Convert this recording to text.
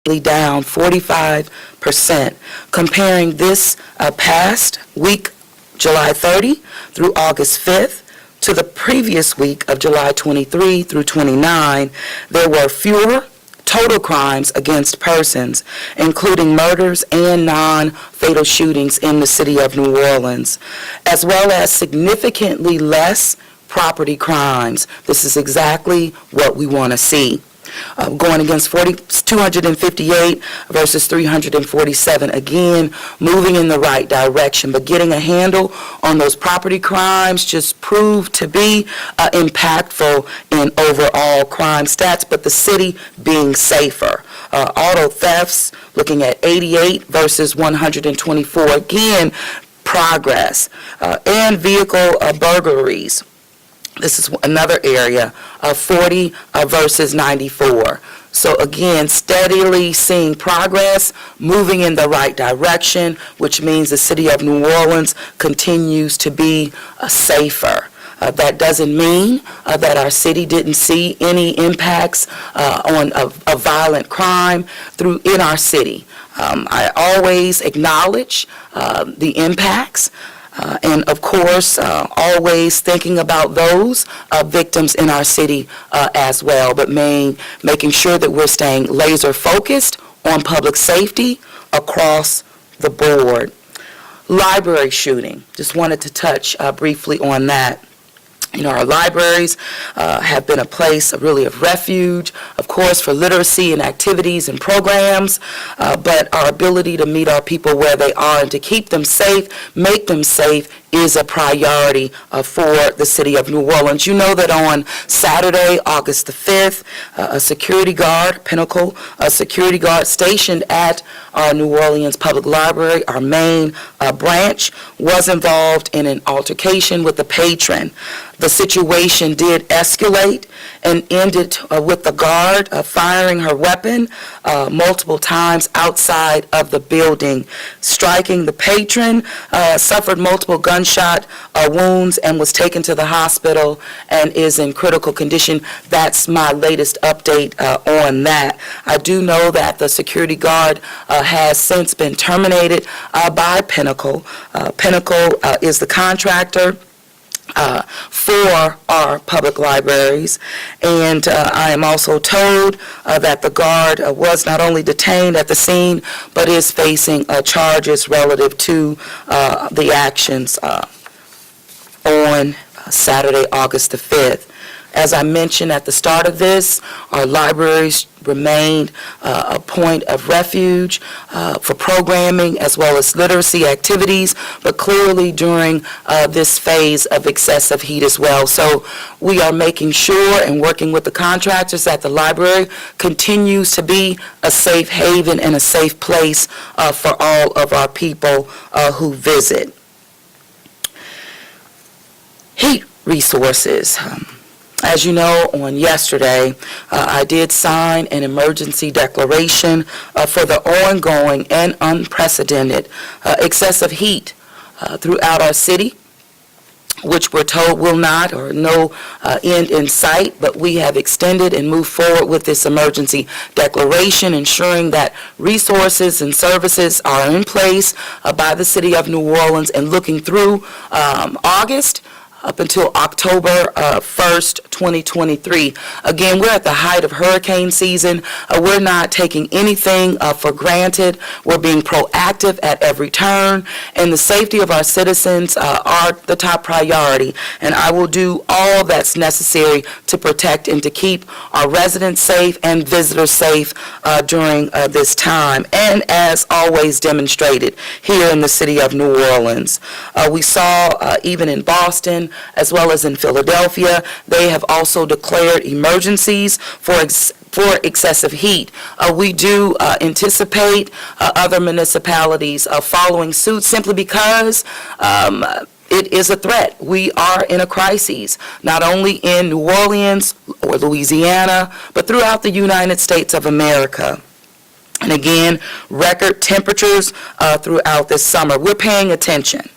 down 45%. Comparing this past week, July 30 through August 5th, to the previous week of July 23 through 29, there were fewer total crimes against persons, including murders and non-fatal shootings in the city of New Orleans, as well as significantly less property crimes. This is exactly what we want to see. Going against 258 versus 347, again, moving in the right direction, but getting a handle on those property crimes just proved to be impactful in overall crime stats, but the city being safer. Auto thefts, looking at 88 versus 124, again, progress. And vehicle burglaries. This is another area of 40 versus 94. So again, steadily seeing progress, moving in the right direction, which means the city of New Orleans continues to be safer. That doesn't mean that our city didn't see any impacts on a violent crime in our city. I always acknowledge the impacts. And of course, always thinking about those victims in our city as well, but making sure that we're staying laser focused on public safety across the board. Library shooting, just wanted to touch briefly on that. You know, our libraries have been a place really of refuge, of course, for literacy and activities and programs, but our ability to meet our people where they are and to keep them safe, make them safe, is a priority for the city of New Orleans. You know that on Saturday, August the 5th, a security guard, Pinnacle, a security guard stationed at our New Orleans Public Library, our main branch, was involved in an altercation with a patron. The situation did escalate and ended with the guard firing her weapon multiple times outside of the building, striking the patron, suffered multiple gunshot wounds and was taken to the hospital and is in critical condition. That's my latest update on that. I do know that the security guard has since been terminated by Pinnacle. Pinnacle is the contractor for our public libraries, and I am also told that the guard was not only detained at the scene, but is facing charges relative to the actions on Saturday, August the 5th. As I mentioned at the start of this, our libraries remained a point of refuge for programming as well as literacy activities, but clearly during this phase of excessive heat as well. So we are making sure and working with the contractors that the library continues to be a safe haven and a safe place for all of our people who visit. Heat resources. As you know, on yesterday, I did sign an emergency declaration for the ongoing and unprecedented excessive heat throughout our city, which we're told will not or no end in sight, but we have extended and moved forward with this emergency declaration, ensuring that resources and services are in place by the city of New Orleans and looking through August up until October 1st, 2023. Again, we're at the height of hurricane season. We're not taking anything for granted. We're being proactive at every turn, and the safety of our citizens are the top priority. And I will do all that's necessary to protect and to keep our residents safe and visitors safe during this time, and as always demonstrated here in the city of New Orleans. We saw even in Boston, as well as in Philadelphia, they have also declared emergencies for excessive heat. We do anticipate other municipalities following suit simply because it is a threat. We are in a crisis, not only in New Orleans or Louisiana, but throughout the United States of America. And again, record temperatures throughout this summer. We're paying attention.